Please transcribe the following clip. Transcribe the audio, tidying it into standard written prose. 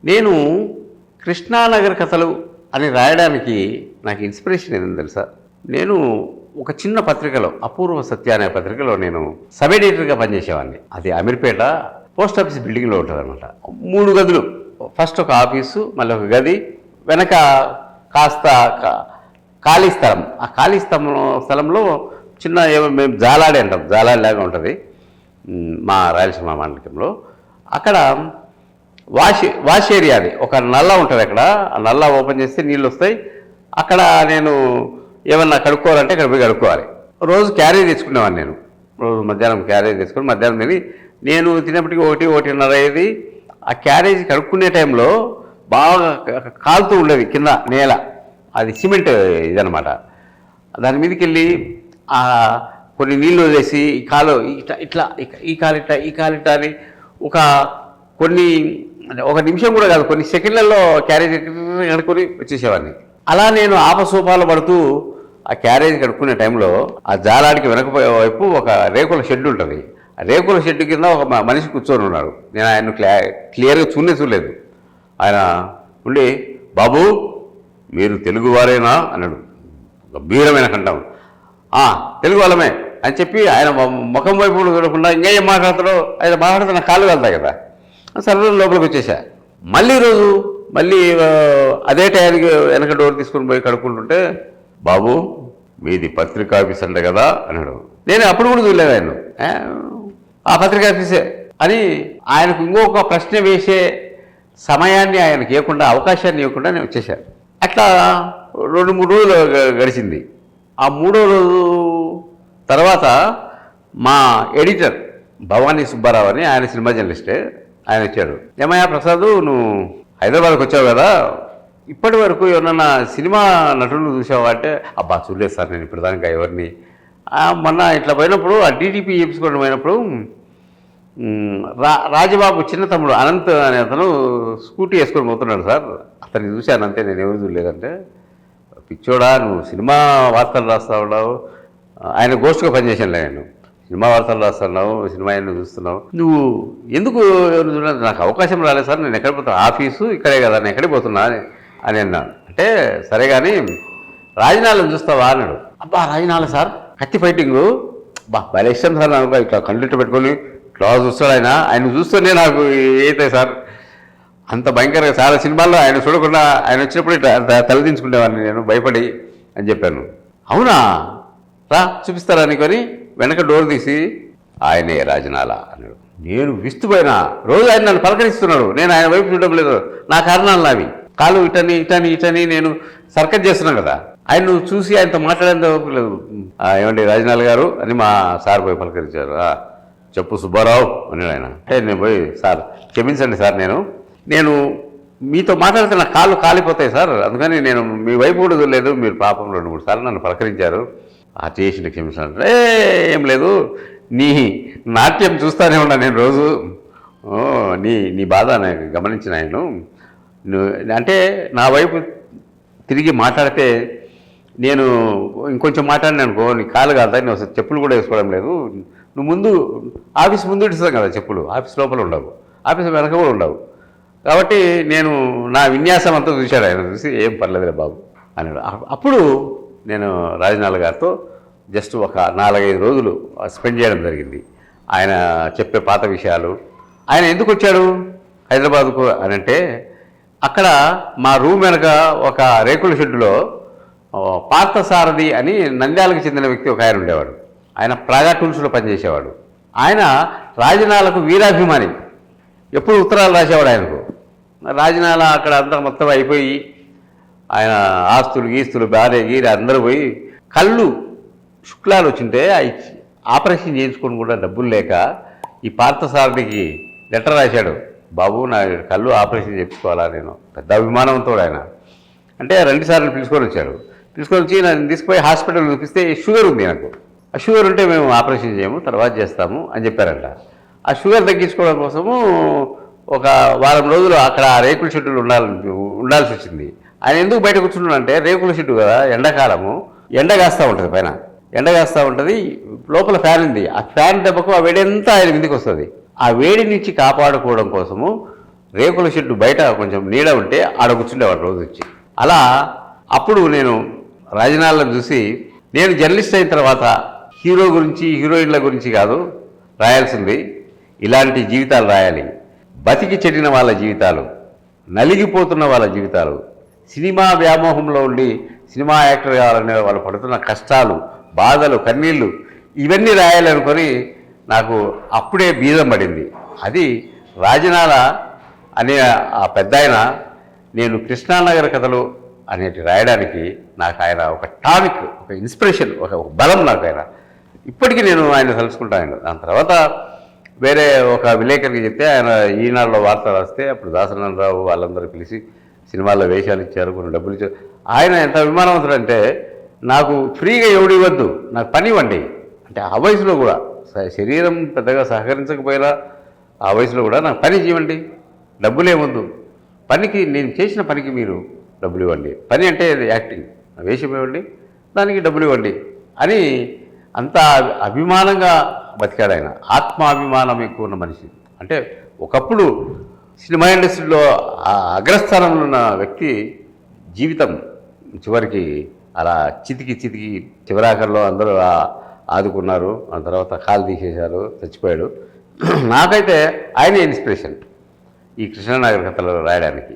నేను కృష్ణానగర్ కథలు అని రాయడానికి నాకు ఇన్స్పిరేషన్ ఏంటంటే తెలుసా, నేను ఒక చిన్న పత్రికలో, అపూర్వ సత్య అనే పత్రికలో నేను సబ్ ఎడిటర్గా పనిచేసేవాడిని. అది అమీర్పేట పోస్ట్ ఆఫీస్ బిల్డింగ్లో ఉంటుంది అనమాట. 3 గదులు, ఫస్ట్ ఒక ఆఫీసు, మళ్ళీ ఒక గది, వెనక కాస్త ఖాళీ స్థలం. ఆ ఖాళీ స్థలంలో చిన్న మేము జాలాడి అంటాం, జాలాడిలాగా ఉంటుంది మా రాయలసీమ మండలంలో. అక్కడ వాష్ ఏరియా, అది ఒక నల్లా ఉంటుంది. అక్కడ ఆ నల్లా ఓపెన్ చేస్తే నీళ్ళు వస్తాయి. అక్కడ నేను ఏమన్నా కడుక్కోవాలంటే ఇక్కడ పోయి కడుక్కోవాలి. రోజు క్యారేజ్ తెచ్చుకునేవాడిని. నేను రోజు మధ్యాహ్నం క్యారేజ్ తెచ్చుకొని మధ్యాహ్నం తిని నేను తినేప్పటికీ 1-1:30 అయ్యేది. ఆ క్యారేజ్ కడుక్కునే టైంలో బాగా కాలుతూ ఉండేది కింద నేల, అది సిమెంట్ ఇదనమాట. దాని మీదకి వెళ్ళి కొన్ని నీళ్ళు వదిలేసి ఈ కాలు ఇట్లా ఈ కాలిట్ట అని ఒక నిమిషం కూడా కాదు, కొన్ని సెకండ్లలో క్యారేజ్ కడుక్కొని వచ్చేసేవాడిని. అలా నేను ఆపసోపాలు పడుతూ ఆ క్యారేజ్ కడుక్కునే టైంలో ఆ జాలాడికి వెనక వైపు ఒక రేకుల షెడ్ ఉంటుంది. ఆ రేకుల షెడ్ కింద ఒక మనిషి కూర్చొని ఉన్నాడు. నేను ఆయన క్లియర్గా చూడలేదు. ఆయన ఉండి, బాబు మీరు తెలుగువారేనా అన్నాడు గంభీరమైన కంఠం. తెలుగు వాళ్ళమే అని చెప్పి ఆయన ముఖం వైపు చూడకుండా ఇంకా ఏం మాట్లాడతాడో, ఆయన మాట్లాడితే నా కాళ్ళు వెళ్తాయి కదా. సరే లోపలికి వచ్చేసా. మళ్ళీ అదే టైంకి వెనక డోర్ తీసుకుని పోయి కడుక్కుంటుంటే, బాబు మీది పత్రికా ఆఫీస్ అంట కదా అన్నాడు. నేను అప్పుడు కూడా చూడలేదు ఆయన, ఆ పత్రికా ఆఫీసే అని. ఆయనకు ఇంకొక ప్రశ్న వేసే సమయాన్ని ఆయనకి ఇవ్వకుండా, అవకాశాన్ని ఇవ్వకుండా నేను వచ్చేసాను. అట్లా 2-3 రోజులు గడిచింది. ఆ 3వ రోజు తర్వాత మా ఎడిటర్ భవానీ సుబ్బారావు అని, ఆయన సినిమా జర్నలిస్టే, ఆయన వచ్చాడు. ఏమయ్యా ప్రసాద్, నువ్వు హైదరాబాద్కి వచ్చావు కదా, ఇప్పటి వరకు ఎవరన్నా సినిమా నటులు చూసావా అంటే, అబ్బా చూడలేదు సార్ నేను ఇప్పుడు దానికి ఎవరిని. మొన్న ఇట్లా పోయినప్పుడు ఆ DTP ఎపిసోడ్ పోయినప్పుడు రాజబాబు చిన్న తమ్ముడు అనంత్ అనే అతను స్కూటీ వేసుకొని పోతున్నాడు సార్, అతన్ని చూశాను అంతే, నేను ఎవరు చూడలేదంటే, పిచ్చోడా నువ్వు సినిమా వార్తలు రాస్తా ఉన్నావు, ఆయన గోష్ఠిగా పనిచేసాను నేను, సినిమా వార్తలు రాస్తున్నావు, సినిమా ఆయన చూస్తున్నావు, నువ్వు ఎందుకు చూడాలి, నాకు అవకాశం రాలేదు సార్, నేను ఎక్కడ పోతున్నా, ఆఫీసు ఇక్కడే కదా, నేను ఎక్కడికి పోతున్నా అని అన్నాను. అంటే సరే కానీ రాజనాలను చూస్తావా అన్నాడు. అబ్బా రాజనాల సార్, కత్తి ఫైటింగు భలే ఇష్టం సార్ నాకు, ఇట్లా కళ్ళిట్టు పెట్టుకొని ఇట్లా చూస్తాడు ఆయన చూస్తూనే నాకు అయితే సార్ అంత భయంకరంగా, చాలా సినిమాల్లో ఆయన చూడకుండా ఆయన వచ్చినప్పుడు ఇట్లా తలదించుకునేవాడిని నేను భయపడి అని చెప్పాను. అవునా రా చూపిస్తారా అనుకొని వెనక డోర్ తీసి, ఆయనే రాజనాల అన్నాడు. నేను విస్తుపోయినా. రోజు ఆయన నన్ను పలకరిస్తున్నాడు, నేను ఆయన వైపు చూడడం లేదు, నా కారణాలు నావి, కాలు ఇటని నేను సర్కస్ చేస్తున్నాను కదా. ఆయన నువ్వు చూసి ఆయనతో మాట్లాడేంత లేదు. ఏమండి రాజనాల గారు అని మా సార్ పోయి పలకరించారు. చెప్పు సుబ్బారావు అన్నాడు ఆయన. అంటే నేను పోయి, సార్ క్షమించండి సార్, నేను మీతో మాట్లాడితే నా కాళ్ళు కాలిపోతాయి సార్, అందుకని నేను మీ వైపు కూడా చూడలేదు, మీరు పాపం 2-3 సార్లు నన్ను పలకరించారు, చేసిన క్షమించాలంటే ఏం లేదు, నీ నాట్యం చూస్తూనే ఉన్నా నేను రోజు, నీ బాధ నాకు గమనించిన ఆయన, అంటే నా వైపు తిరిగి మాట్లాడితే నేను ఇంకొంచెం మాట్లాడినా అనుకో, నీ కాలు కాదా, నేను అసలు చెప్పులు కూడా వేసుకోవడం లేదు, నువ్వు ముందు ఆఫీస్ ముందు ఇస్తాం కదా చెప్పులు, ఆఫీస్ లోపల ఉండవు, ఆఫీస్ వెనక కూడా ఉండవు, కాబట్టి నేను నా విన్యాసం అంతా చూశాడు ఆయన, చూసి ఏం పర్లేదులే బాబు అన్నాడు. అప్పుడు నేను రాజనాల గారితో జస్ట్ ఒక 4-5 రోజులు స్పెండ్ చేయడం జరిగింది. ఆయన చెప్పే పాత విషయాలు, ఆయన ఎందుకు వచ్చాడు హైదరాబాద్కు అని అంటే, అక్కడ మా రూమ్ వెనక ఒక రేకుల షెడ్డులో పార్థసారథి అని నంద్యాలకు చెందిన వ్యక్తి ఒక ఆయన ఉండేవాడు. ఆయన ప్రాగా టూల్స్లో పనిచేసేవాడు. ఆయన రాజనాలకు వీరాభిమాని, ఎప్పుడు ఉత్తరాలు రాసేవాడు ఆయనకు. రాజనాల అక్కడ అంతా మొత్తం అయిపోయి ఆయన ఆస్తులు గీస్తులు భార్య అందరూ పోయి కళ్ళు శుక్లాలు వచ్చింటే ఆపరేషన్ చేయించుకొని కూడా డబ్బులు లేక ఈ పార్థసారథికి లెటర్ రాశాడు, బాబు నా కళ్ళు ఆపరేషన్ చేయించుకోవాలా, నేను పెద్ద అభిమానంతో ఆయన. అంటే 2 సార్లు పిలుచుకొని వచ్చి నన్ను తీసుకుపోయి హాస్పిటల్ చూపిస్తే షుగర్ ఉంది నాకు, ఆ షుగర్ ఉంటే మేము ఆపరేషన్ చేయము, తర్వాత చేస్తాము అని చెప్పారంట. ఆ షుగర్ తగ్గించుకోవడం కోసము ఒక వారం రోజులు అక్కడ రేకుల షెడ్యూల్ ఉండాల్సి వచ్చింది. ఆయన ఎందుకు బయట కూర్చున్నాడంటే, రేకుల షెడ్డు కదా, ఎండాకాలము, ఎండ కాస్తూ ఉంటుంది, పైన ఎండ కాస్తూ ఉంటుంది, లోపల ఫ్యాన్ ఉంది, ఆ ఫ్యాన్ దెబ్బకు ఆ వేడి అంతా ఆయన మీదకి వస్తుంది. ఆ వేడి నుంచి కాపాడుకోవడం కోసము రేకుల షెడ్డు బయట కొంచెం నీడ ఉంటే ఆడ కూర్చుండేవాడు రోజు వచ్చి. అలా అప్పుడు నేను రాజనాలను చూసి, నేను జర్నలిస్ట్ అయిన తర్వాత హీరో గురించి హీరోయిన్ల గురించి కాదు రాయాల్సింది, ఇలాంటి జీవితాలు రాయాలి. బతికి చెడిన వాళ్ళ జీవితాలు, నలిగిపోతున్న వాళ్ళ జీవితాలు, సినిమా వ్యామోహంలో ఉండి సినిమా యాక్టర్ కావాలనే వాళ్ళు పడుతున్న కష్టాలు, బాధలు, కన్నీళ్ళు, ఇవన్నీ రాయాలనుకొని నాకు అప్పుడే బీజం పడింది. అది రాజనాల అనే ఆ పెద్ద ఆయన నేను కృష్ణానగర్ కథలు అనేటి రాయడానికి నాకు ఆయన ఒక టానిక్, ఒక ఇన్స్పిరేషన్, ఒక బలం నాకు ఆయన. ఇప్పటికీ నేను ఆయన తలుచుకుంటాను. దాని తర్వాత వేరే ఒక విలేకరికి చెప్తే ఆయన ఈనాడులో వార్త రాస్తే అప్పుడు దాసనారాయణరావు వాళ్ళందరూ పిలిచి సినిమాల్లో వేషాలు ఇచ్చారు, కొన్ని డబ్బులు ఇచ్చారు. ఆయన ఎంత అభిమానవంతుడు అంటే, నాకు ఫ్రీగా ఎవడు ఇవ్వద్దు, నాకు పని ఇవ్వండి అంటే, ఆ వయసులో కూడా శరీరం పెద్దగా సహకరించకపోయినా ఆ వయసులో కూడా నాకు పని ఇవ్వండి, డబ్బులేమొద్దు, పనికి నేను చేసిన పనికి మీరు డబ్బులు ఇవ్వండి, పని అంటే యాక్టింగ్, వేషం ఇవ్వండి, దానికి డబ్బులు ఇవ్వండి అని అంత అభిమానంగా బతికాడు ఆయన. ఆత్మాభిమానం ఎక్కువ ఉన్న మనిషి. అంటే ఒకప్పుడు సినిమా ఇండస్ట్రీలో అగ్రస్థానంలో ఉన్న వ్యక్తి జీవితం చివరికి అలా చితికి చివరాఖరిలో అందరూ ఆదుకున్నారు. ఆ తర్వాత కాలు తీసేశారు, చచ్చిపోయాడు. నాకైతే ఆయనే ఇన్స్పిరేషన్ ఈ కృష్ణానగర్ కథలు రాయడానికి.